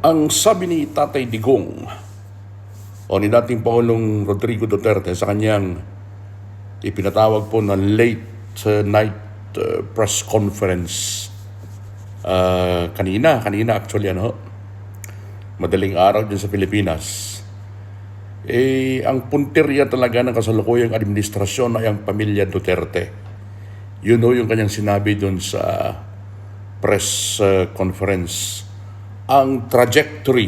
Ang sabi ni Tatay Digong o ni dating Pangulong Rodrigo Duterte sa kanyang ipinatawag po na late night press conference kanina actually madaling araw din sa Pilipinas, ang punteriya talaga ng kasalukuyang administrasyon ay ang pamilya Duterte. Yun yung kanyang sinabi dun sa press conference. Ang trajectory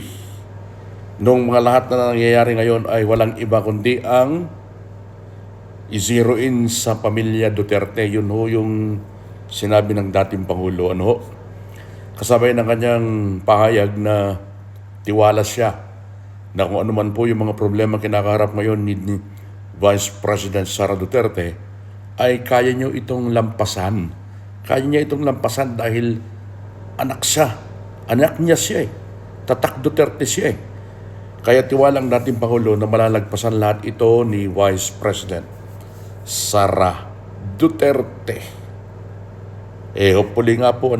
nung mga lahat na nangyayari ngayon ay walang iba kundi ang i-zero in sa pamilya Duterte. Yun yung sinabi ng dating Pangulo. Kasabay ng kanyang pahayag na tiwala siya na kung ano man po yung mga problema kinakaharap ngayon ni Vice President Sara Duterte ay kaya niyo itong lampasan. Kaya niya itong lampasan dahil anak siya. Anak niya siya Tatak Duterte siya Kaya tiwalang dating Pangulo na malalagpasan lahat ito ni Vice President Sara Duterte. Hopefully nga po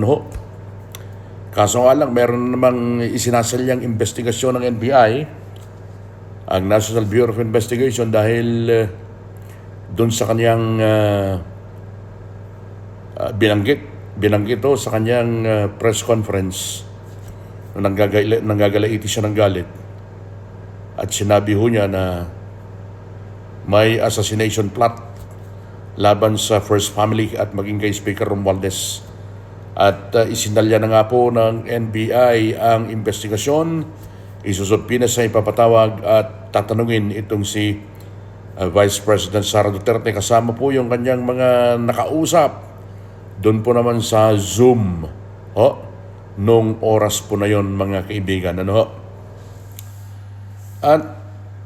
Kaso nga lang, meron namang isinasalyang investigasyon ng NBI, ang National Bureau of Investigation, dahil doon sa kanyang binanggit sa kanyang press conference na nanggagalaiti siya ng galit. At sinabi niya na may assassination plot laban sa First Family at maging kay Speaker Romualdez. At isinalya na nga po ng NBI ang investigasyon. Isusubpina sa ipapatawag at tatanungin itong si Vice President Sara Duterte. Kasama po yung kanyang mga nakausap doon po naman sa Zoom nung oras po na yon, mga kaibigan. At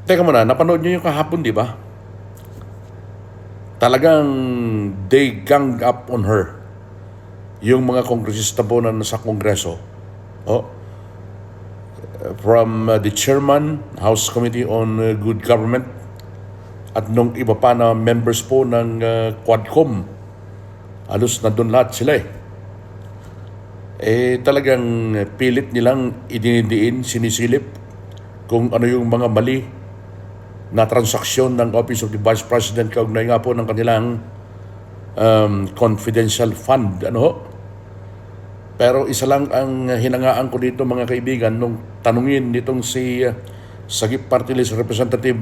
teka muna, napanood niyo yung kahapon, di ba? Talagang they gang up on her. Yung mga kongresista po na nasa Kongreso, from the Chairman, House Committee on Good Government, at nung iba pa na members po ng Quadcom, halos na doon lahat sila talagang pilit nilang idinidiin, sinisilip kung ano yung mga mali na transaksyon ng Office of the Vice President kaugnay nga po ng kanilang confidential fund. Pero isa lang ang hinangaan ko dito, mga kaibigan, nung tanungin nitong si Sagip Party List Representative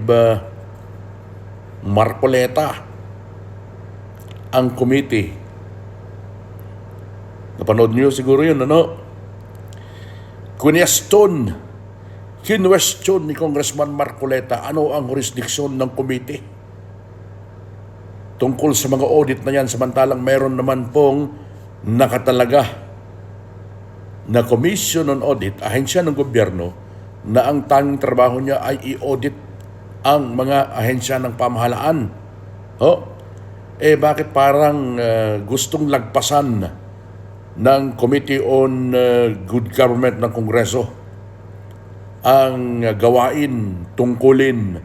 Marcoleta ang committee. Napanood niyo siguro yun, Kinwestiyon ni Congressman Marcoleta ano ang jurisdiction ng committee tungkol sa mga audit na yan, samantalang meron naman pong nakatalaga na Commission on Audit, ahensya ng gobyerno, na ang tanging trabaho niya ay i-audit ang mga ahensya ng pamahalaan. Bakit parang gustong lagpasan ng Committee on Good Government ng Kongreso ang gawain, tungkulin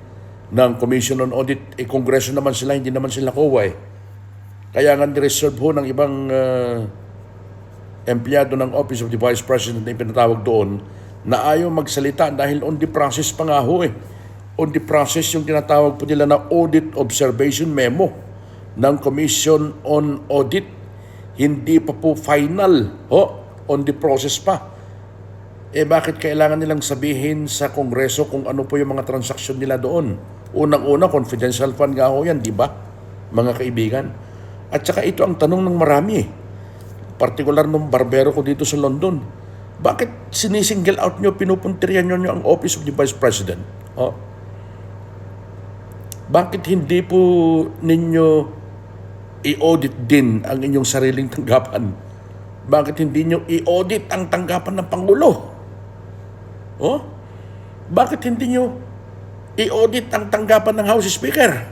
ng Commission on Audit? Kongreso naman sila, hindi naman sila COA Kaya nga nireserve ho ng ibang empleyado ng Office of the Vice President na ipinatawag doon na ayaw magsalita dahil on the process pa nga ho On the process yung tinatawag po nila na Audit Observation Memo ng Commission on Audit. Hindi pa po final on the process pa. Bakit kailangan nilang sabihin sa Kongreso kung ano po yung mga transaksyon nila doon? Unang-una, confidential fund nga ho yan, di ba, mga kaibigan? At saka ito ang tanong ng marami partikular nung barbero ko dito sa London. Bakit sinisingle out nyo, pinupuntiryan nyo ang Office of the Vice President? Bakit hindi po ninyo i-audit din ang inyong sariling tanggapan? Bakit hindi nyo i-audit ang tanggapan ng Pangulo? Bakit hindi nyo i-audit ang tanggapan ng House Speaker?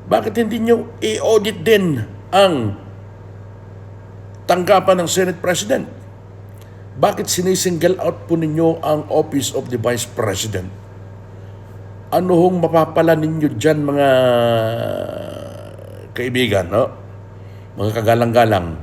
Bakit hindi nyo i-audit din ang tanggapan ng Senate President? Bakit sinisingle out po ninyo ang Office of the Vice President? Ano hong mapapala ninyo dyan, mga kaibigan, mga kagalang-galang?